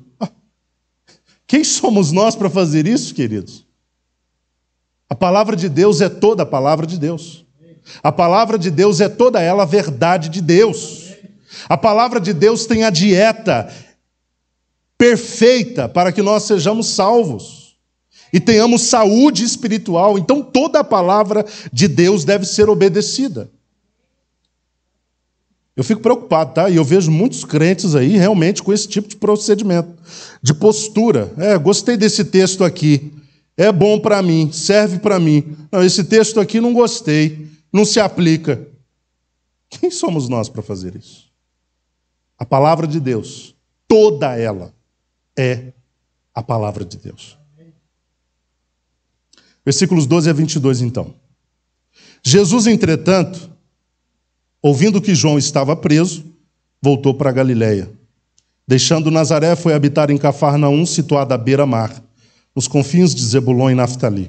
Quem somos nós para fazer isso, queridos? A palavra de Deus é toda a palavra de Deus. A palavra de Deus é toda ela a verdade de Deus. A palavra de Deus tem a dieta perfeita para que nós sejamos salvos e tenhamos saúde espiritual. Então toda a palavra de Deus deve ser obedecida. Eu fico preocupado, tá? E eu vejo muitos crentes aí realmente com esse tipo de procedimento, de postura. Gostei desse texto aqui. É bom para mim, serve para mim. Não, esse texto aqui não gostei, não se aplica. Quem somos nós para fazer isso? A palavra de Deus, toda ela é a palavra de Deus. Versículos 12 a 22, então. Jesus, entretanto, ouvindo que João estava preso, voltou para a Galiléia. Deixando Nazaré, foi habitar em Cafarnaum, situada à beira-mar, nos confins de Zebulon e Naftali.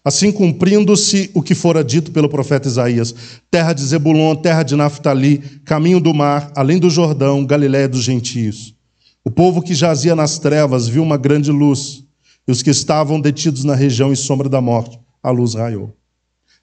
Assim cumprindo-se o que fora dito pelo profeta Isaías: terra de Zebulon, terra de Naftali, caminho do mar, além do Jordão, Galiléia dos gentios. O povo que jazia nas trevas viu uma grande luz, e os que estavam detidos na região e sombra da morte, a luz raiou.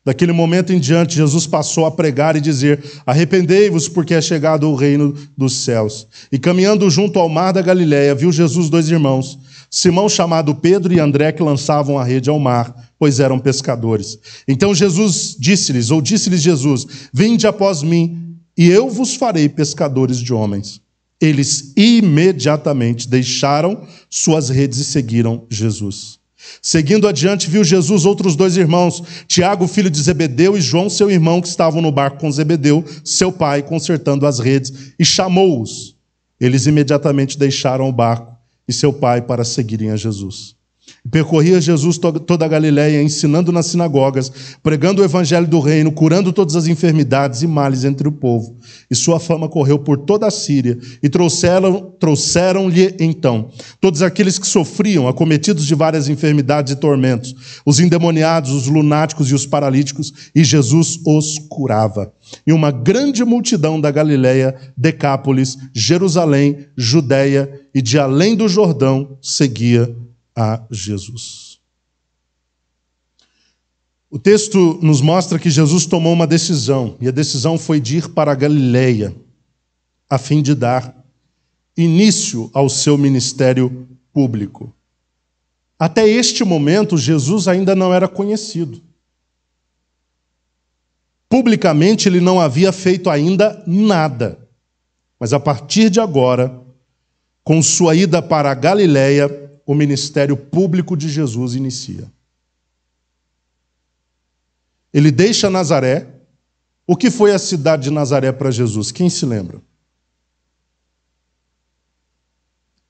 Daquele momento em diante, Jesus passou a pregar e dizer: arrependei-vos, porque é chegado o reino dos céus. E caminhando junto ao mar da Galiléia, viu Jesus dois irmãos, Simão, chamado Pedro, e André, que lançavam a rede ao mar, pois eram pescadores. Então disse-lhes Jesus: vinde após mim, e eu vos farei pescadores de homens. Eles imediatamente deixaram suas redes e seguiram Jesus. Seguindo adiante, viu Jesus outros dois irmãos, Tiago, filho de Zebedeu, e João, seu irmão, que estavam no barco com Zebedeu, seu pai, consertando as redes, e chamou-os. Eles imediatamente deixaram o barco e seu pai para seguirem a Jesus. Percorria Jesus toda a Galiléia, ensinando nas sinagogas, pregando o evangelho do reino, curando todas as enfermidades e males entre o povo. E sua fama correu por toda a Síria, e trouxeram-lhe então todos aqueles que sofriam, acometidos de várias enfermidades e tormentos, os endemoniados, os lunáticos e os paralíticos, e Jesus os curava. E uma grande multidão da Galiléia, Decápolis, Jerusalém, Judeia e de além do Jordão seguia a Jesus. O texto nos mostra que Jesus tomou uma decisão, e a decisão foi de ir para a Galiléia, a fim de dar início ao seu ministério público. Até este momento, Jesus ainda não era conhecido. Publicamente, ele não havia feito ainda nada. Mas a partir de agora, com sua ida para a Galiléia, o ministério público de Jesus inicia. Ele deixa Nazaré. O que foi a cidade de Nazaré para Jesus? Quem se lembra?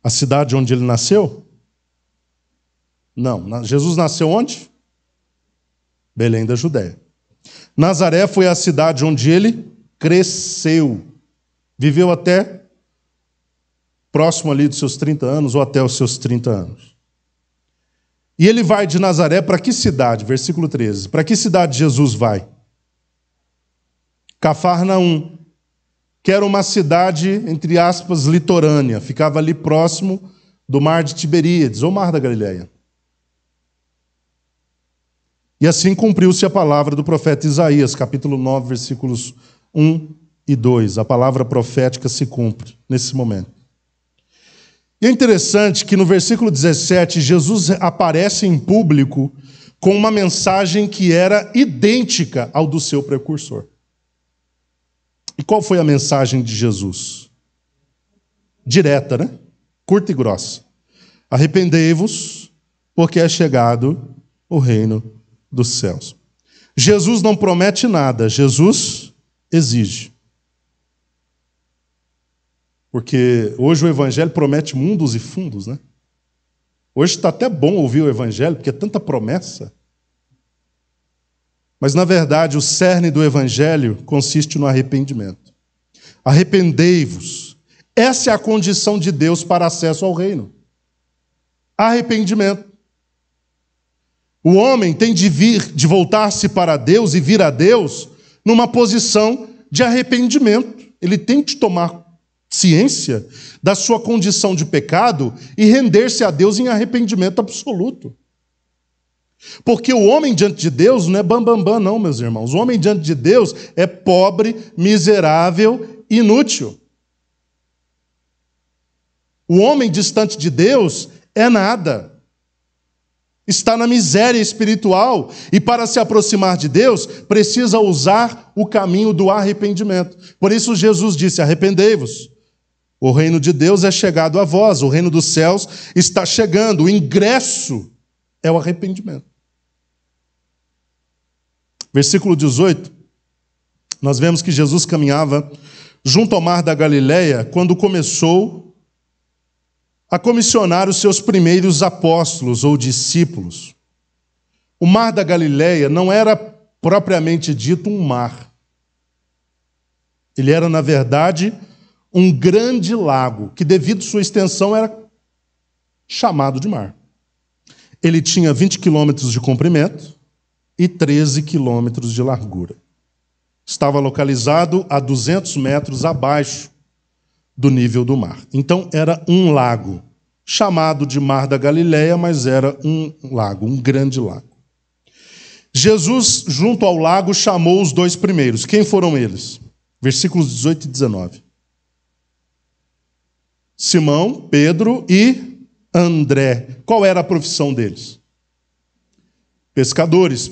A cidade onde ele nasceu? Não. Jesus nasceu onde? Belém da Judéia. Nazaré foi a cidade onde ele cresceu. Viveu até próximo ali dos seus 30 anos, ou até os seus 30 anos. E ele vai de Nazaré para que cidade? Versículo 13. Para que cidade Jesus vai? Cafarnaum, que era uma cidade, entre aspas, litorânea. Ficava ali próximo do mar de Tiberíades, ou mar da Galileia. E assim cumpriu-se a palavra do profeta Isaías, capítulo 9, versículos 1 e 2. A palavra profética se cumpre nesse momento. E é interessante que no versículo 17, Jesus aparece em público com uma mensagem que era idêntica ao do seu precursor. E qual foi a mensagem de Jesus? Direta, né? Curta e grossa. Arrependei-vos, porque é chegado o reino dos céus. Jesus não promete nada, Jesus exige. Porque hoje o evangelho promete mundos e fundos, né? Hoje está até bom ouvir o evangelho, porque é tanta promessa. Mas, na verdade, o cerne do evangelho consiste no arrependimento. Arrependei-vos. Essa é a condição de Deus para acesso ao reino. Arrependimento. O homem tem de voltar-se para Deus e vir a Deus numa posição de arrependimento. Ele tem de tomar ciência da sua condição de pecado e render-se a Deus em arrependimento absoluto. Porque o homem diante de Deus não é bambambam, não, meus irmãos. O homem diante de Deus é pobre, miserável, inútil. O homem distante de Deus é nada. Está na miséria espiritual e para se aproximar de Deus precisa usar o caminho do arrependimento. Por isso Jesus disse: arrependei-vos. O reino de Deus é chegado a vós, o reino dos céus está chegando. O ingresso é o arrependimento. Versículo 18, nós vemos que Jesus caminhava junto ao mar da Galileia quando começou a comissionar os seus primeiros apóstolos ou discípulos. O mar da Galileia não era propriamente dito um mar. Ele era, na verdade, um grande lago, que devido à sua extensão era chamado de mar. Ele tinha 20 quilômetros de comprimento e 13 quilômetros de largura. Estava localizado a 200 metros abaixo do nível do mar. Então era um lago, chamado de Mar da Galileia, mas era um lago, um grande lago. Jesus, junto ao lago, chamou os dois primeiros. Quem foram eles? Versículos 18 e 19. Simão, Pedro e André. Qual era a profissão deles? Pescadores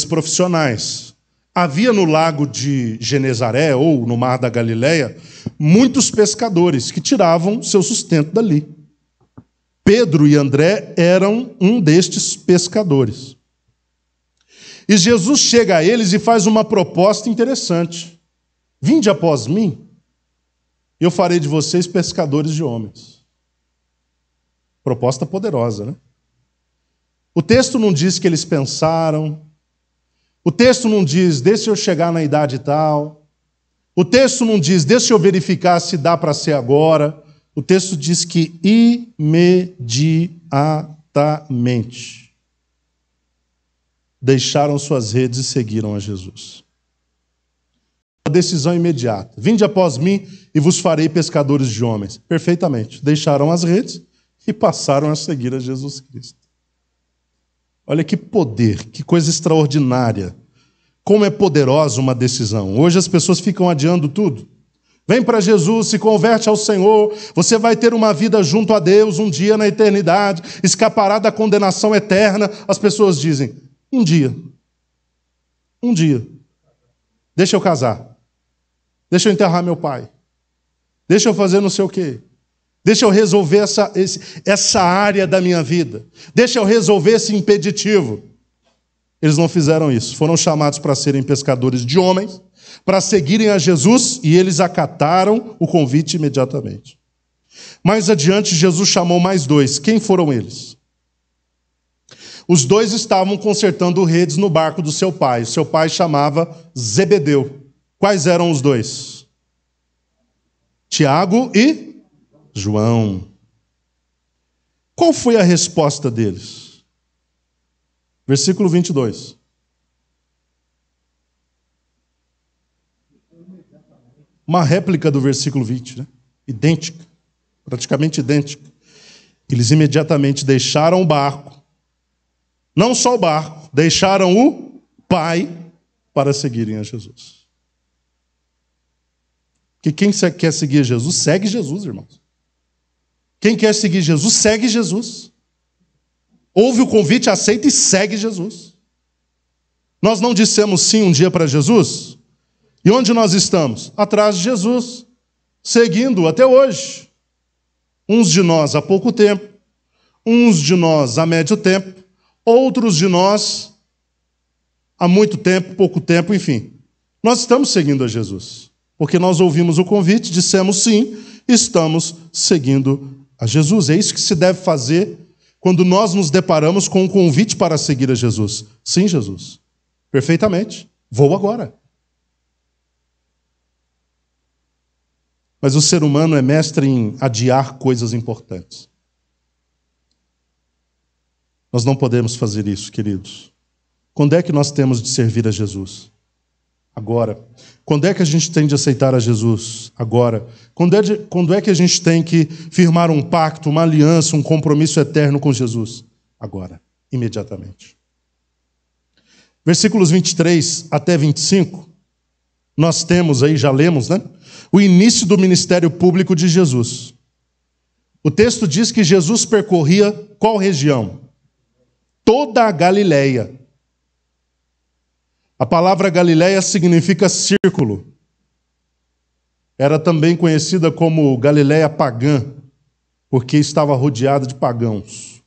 profissionais. Havia no lago de Genezaré, ou no mar da Galileia, muitos pescadores que tiravam seu sustento dali. Pedro e André eram um destes pescadores. E Jesus chega a eles e faz uma proposta interessante. Vinde após mim, eu farei de vocês pescadores de homens. Proposta poderosa, né? O texto não diz que eles pensaram. O texto não diz, deixa eu chegar na idade tal. O texto não diz, deixa eu verificar se dá para ser agora. O texto diz que imediatamente deixaram suas redes e seguiram a Jesus. Uma decisão imediata. Vinde após mim e vos farei pescadores de homens. Perfeitamente. Deixaram as redes e passaram a seguir a Jesus Cristo. Olha que poder, que coisa extraordinária. Como é poderosa uma decisão. Hoje as pessoas ficam adiando tudo. Vem para Jesus, se converte ao Senhor, você vai ter uma vida junto a Deus, um dia na eternidade, escapará da condenação eterna. As pessoas dizem, um dia, deixa eu casar, deixa eu enterrar meu pai, deixa eu fazer não sei o quê, deixa eu resolver essa área da minha vida, deixa eu resolver esse impeditivo. Eles não fizeram isso, foram chamados para serem pescadores de homens, para seguirem a Jesus, e eles acataram o convite imediatamente. Mais adiante, Jesus chamou mais dois. Quem foram eles? Os dois estavam consertando redes no barco do seu pai. Seu pai chamava Zebedeu. Quais eram os dois? Tiago e João. Qual foi a resposta deles? Versículo 22. Uma réplica do versículo 20, né? Idêntica, praticamente idêntica. Eles imediatamente deixaram o barco, não só o barco, deixaram o Pai para seguirem a Jesus. Porque quem quer seguir Jesus, segue Jesus, irmãos. Quem quer seguir Jesus, segue Jesus. Ouve o convite, aceita e segue Jesus. Nós não dissemos sim um dia para Jesus? E onde nós estamos? Atrás de Jesus, seguindo até hoje. Uns de nós há pouco tempo, uns de nós há médio tempo, outros de nós há muito tempo, pouco tempo, enfim. Nós estamos seguindo a Jesus, porque nós ouvimos o convite, dissemos sim, estamos seguindo a Jesus. É isso que se deve fazer quando nós nos deparamos com um convite para seguir a Jesus. Sim, Jesus. Perfeitamente. Vou agora. Mas o ser humano é mestre em adiar coisas importantes. Nós não podemos fazer isso, queridos. Quando é que nós temos de servir a Jesus? Agora. Quando é que a gente tem de aceitar a Jesus? Agora. Quando é que a gente tem que firmar um pacto, uma aliança, um compromisso eterno com Jesus? Agora. Imediatamente. Versículos 23 até 25, nós temos aí, já lemos, né? O início do ministério público de Jesus. O texto diz que Jesus percorria qual região? Toda a Galileia. A palavra Galileia significa círculo. Era também conhecida como Galileia pagã, porque estava rodeada de pagãos.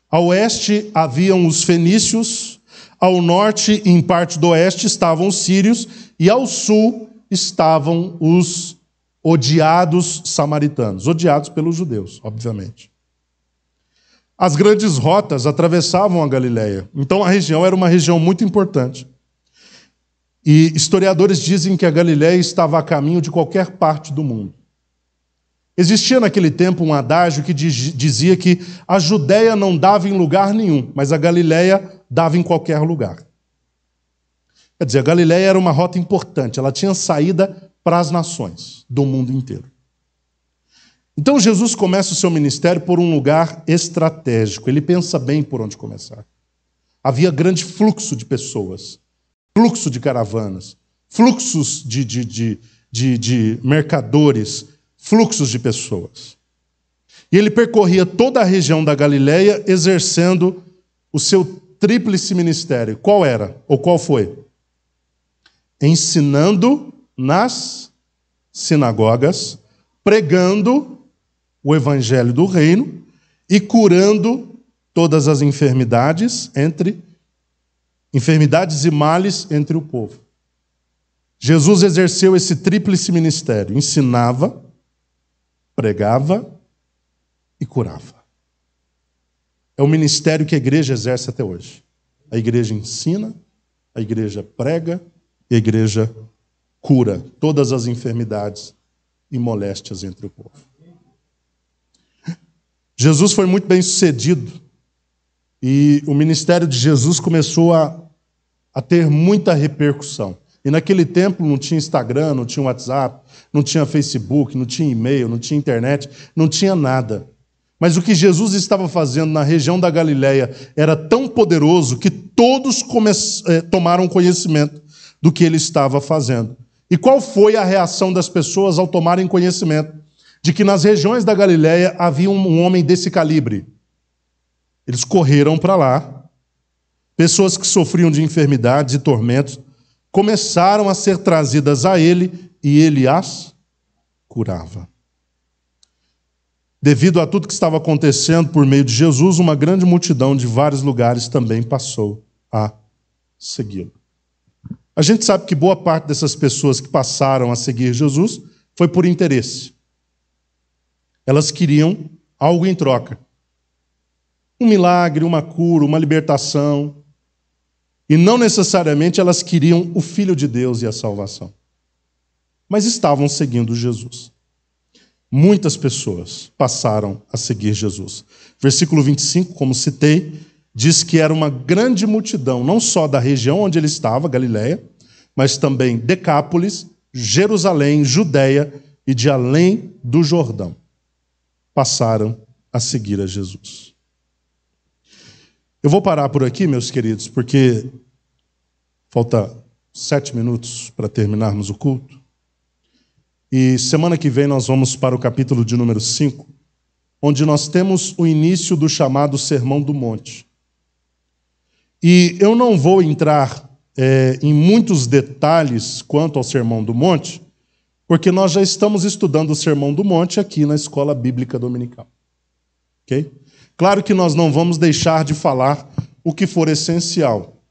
Ao oeste haviam os fenícios, ao norte e em parte do oeste estavam os sírios, e ao sul estavam os odiados samaritanos, odiados pelos judeus, obviamente. As grandes rotas atravessavam a Galileia, então a região era uma região muito importante. E historiadores dizem que a Galileia estava a caminho de qualquer parte do mundo. Existia naquele tempo um adágio que dizia que a Judéia não dava em lugar nenhum, mas a Galileia dava em qualquer lugar. Quer dizer, a Galileia era uma rota importante, ela tinha saída para as nações do mundo inteiro. Então Jesus começa o seu ministério por um lugar estratégico, ele pensa bem por onde começar. Havia grande fluxo de pessoas, fluxo de caravanas, fluxos de mercadores, fluxos de pessoas. E ele percorria toda a região da Galileia exercendo o seu tríplice ministério. Qual era? Ou qual foi? Ensinando nas sinagogas, pregando o evangelho do reino e curando todas as enfermidades e males entre o povo. Jesus exerceu esse tríplice ministério: ensinava, pregava e curava. É o ministério que a igreja exerce até hoje. A igreja ensina, a igreja prega e a igreja cura todas as enfermidades e moléstias entre o povo. Jesus foi muito bem sucedido e o ministério de Jesus começou a ter muita repercussão. E naquele tempo não tinha Instagram, não tinha WhatsApp, não tinha Facebook, não tinha e-mail, não tinha internet, não tinha nada. Mas o que Jesus estava fazendo na região da Galileia era tão poderoso que todos tomaram conhecimento do que ele estava fazendo. E qual foi a reação das pessoas ao tomarem conhecimento de que nas regiões da Galileia havia um homem desse calibre? Eles correram para lá. Pessoas que sofriam de enfermidades e tormentos começaram a ser trazidas a ele e ele as curava. Devido a tudo que estava acontecendo por meio de Jesus, uma grande multidão de vários lugares também passou a segui-lo. A gente sabe que boa parte dessas pessoas que passaram a seguir Jesus foi por interesse. Elas queriam algo em troca. Um milagre, uma cura, uma libertação. E não necessariamente elas queriam o Filho de Deus e a salvação. Mas estavam seguindo Jesus. Muitas pessoas passaram a seguir Jesus. Versículo 25, como citei, diz que era uma grande multidão, não só da região onde ele estava, Galiléia, mas também Decápolis, Jerusalém, Judéia e de além do Jordão. Passaram a seguir a Jesus. Eu vou parar por aqui, meus queridos, porque falta 7 minutos para terminarmos o culto. E semana que vem nós vamos para o capítulo de número 5, onde nós temos o início do chamado Sermão do Monte. E eu não vou entrar em muitos detalhes quanto ao Sermão do Monte, porque nós já estamos estudando o Sermão do Monte aqui na Escola Bíblica Dominical. Ok? Claro que nós não vamos deixar de falar o que for essencial,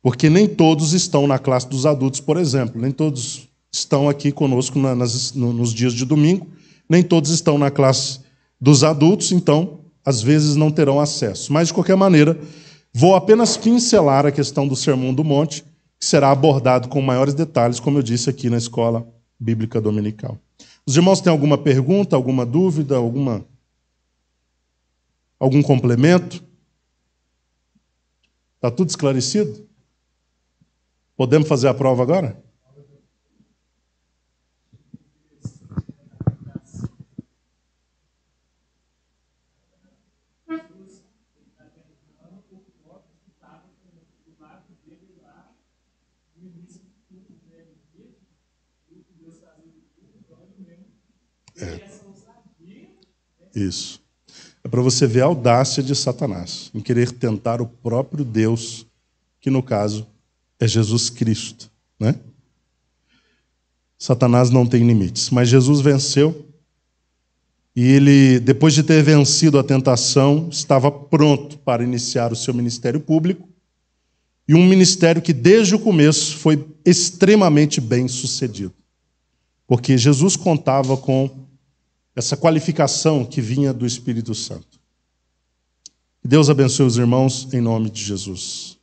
porque nem todos estão na classe dos adultos, por exemplo, nem todos estão aqui conosco nos dias de domingo, nem todos estão na classe dos adultos, então, às vezes não terão acesso. Mas, de qualquer maneira, vou apenas pincelar a questão do Sermão do Monte, que será abordado com maiores detalhes, como eu disse aqui na Escola Bíblica Dominical. Os irmãos têm alguma pergunta, alguma dúvida, algum complemento? Está tudo esclarecido? Podemos fazer a prova agora? Isso. É para você ver a audácia de Satanás em querer tentar o próprio Deus, que no caso é Jesus Cristo, né? Satanás não tem limites, mas Jesus venceu e ele, depois de ter vencido a tentação, estava pronto para iniciar o seu ministério público, e um ministério que desde o começo foi extremamente bem sucedido, porque Jesus contava com essa qualificação que vinha do Espírito Santo. Que Deus abençoe os irmãos em nome de Jesus.